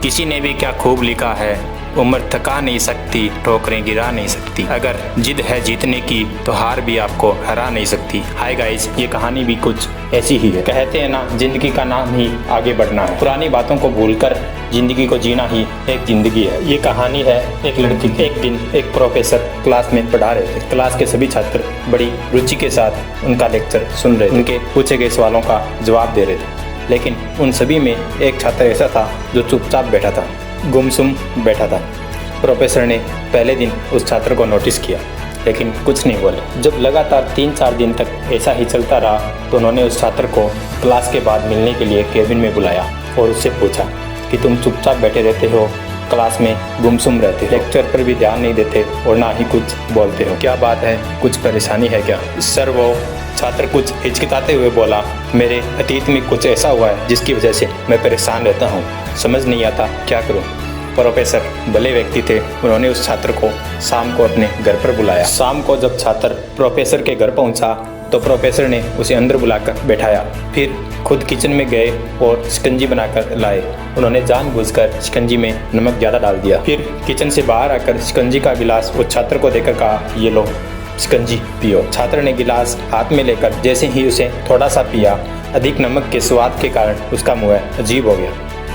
किसी ने भी क्या खूब लिखा है, उम्र थका नहीं सकती, ठोकरें गिरा नहीं सकती। अगर जिद है जीतने की तो हार भी आपको हरा नहीं सकती। हाय गाइस, ये कहानी भी कुछ ऐसी ही है। कहते हैं ना, जिंदगी का नाम ही आगे बढ़ना है। पुरानी बातों को भूलकर जिंदगी को जीना ही एक जिंदगी है। ये कहानी है एक लड़की की। एक दिन एक प्रोफेसर क्लास में पढ़ा रहे थे। क्लास के सभी छात्र बड़ी रुचि के साथ उनका लेक्चर सुन रहे थे, उनके पूछे गए सवालों का जवाब दे रहे थे। लेकिन उन सभी में एक छात्र ऐसा था जो चुपचाप बैठा था, गुमसुम बैठा था। प्रोफेसर ने पहले दिन उस छात्र को नोटिस किया, लेकिन कुछ नहीं बोले। जब लगातार 3-4 दिन तक ऐसा ही चलता रहा तो उन्होंने उस छात्र को क्लास के बाद मिलने के लिए केबिन में बुलाया और उससे पूछा कि तुम चुपचाप बैठे रहते हो, क्लास में गुमसुम रहते हो, लेक्चर पर भी ध्यान नहीं देते और ना ही कुछ बोलते हो, क्या बात है, कुछ परेशानी है क्या? सर, वो छात्र कुछ हिचकिचाते हुए बोला, मेरे अतीत में कुछ ऐसा हुआ है जिसकी वजह से मैं परेशान रहता हूँ, समझ नहीं आता क्या करूँ। प्रोफेसर भले व्यक्ति थे, उन्होंने उस छात्र को शाम को अपने घर पर बुलाया। शाम को जब छात्र प्रोफेसर के घर पहुंचा तो प्रोफेसर ने उसे अंदर बुलाकर बैठाया। फिर खुद किचन में गए और शिकंजी बनाकर लाए। उन्होंने जानबूझकर शिकंजी में नमक ज़्यादा डाल दिया। फिर किचन से बाहर आकर शिकंजी का गिलास उस छात्र को देकर कहा, ये लो शिकंजी पियो। छात्र ने गिलास हाथ में लेकर जैसे ही उसे थोड़ा सा पिया, अधिक नमक के स्वाद के कारण उसका मुंह अजीब हो गया।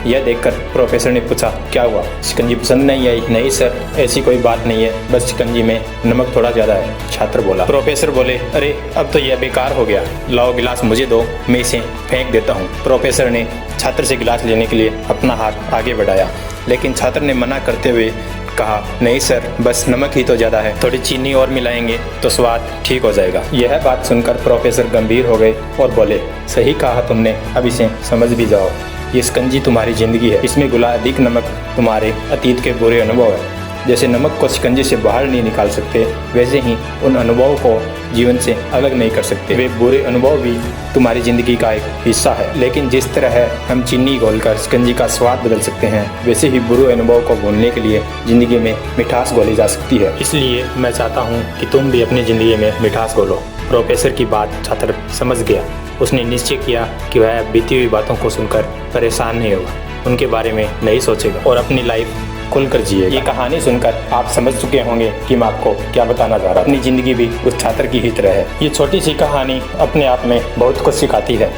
यह देखकर प्रोफेसर ने पूछा, क्या हुआ, शिकंजी पसंद नहीं आई? नहीं सर, ऐसी कोई बात नहीं है, बस शिकंजी में नमक थोड़ा ज़्यादा है, छात्र बोला। प्रोफेसर बोले, अरे अब तो यह बेकार हो गया, लाओ गिलास मुझे दो, मैं इसे फेंक देता हूँ। प्रोफेसर ने छात्र से गिलास लेने के लिए अपना हाथ आगे बढ़ाया, लेकिन छात्र ने मना करते हुए कहा, नहीं सर, बस नमक ही तो ज़्यादा है, थोड़ी चीनी और मिलाएंगे तो स्वाद ठीक हो जाएगा। यह बात सुनकर प्रोफेसर गंभीर हो गए और बोले, सही कहा तुमने, अब इसे समझ भी जाओ। ये शिकंजी तुम्हारी ज़िंदगी है, इसमें घुला अधिक नमक तुम्हारे अतीत के बुरे अनुभव है। जैसे नमक को शिकंजी से बाहर नहीं निकाल सकते, वैसे ही उन अनुभवों को जीवन से अलग नहीं कर सकते। वे बुरे अनुभव भी तुम्हारी ज़िंदगी का एक हिस्सा है। लेकिन जिस तरह हम चीनी घोलकर शिकंजी का स्वाद बदल सकते हैं, वैसे ही बुरे अनुभव को भूलने के लिए ज़िंदगी में मिठास घोली जा सकती है। इसलिए मैं चाहता हूँ कि तुम भी अपनी ज़िंदगी में मिठास घोलो। प्रोफेसर की बात छात्र समझ गया। उसने निश्चय किया कि वह बीती हुई बातों को सुनकर परेशान नहीं होगा, उनके बारे में नहीं सोचेगा और अपनी लाइफ खुलकर जिएगा। ये कहानी सुनकर आप समझ चुके होंगे कि मैं आपको क्या बताना चाह रहा हूँ। अपनी ज़िंदगी भी उस छात्र की ही तरह है। ये छोटी सी कहानी अपने आप में बहुत कुछ सिखाती है।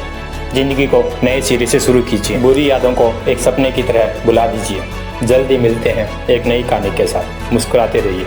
ज़िंदगी को नए सिरे से शुरू कीजिए, बुरी यादों को एक सपने की तरह भुला दीजिए। जल्दी मिलते हैं एक नई कहानी के साथ, मुस्कुराते रहिए।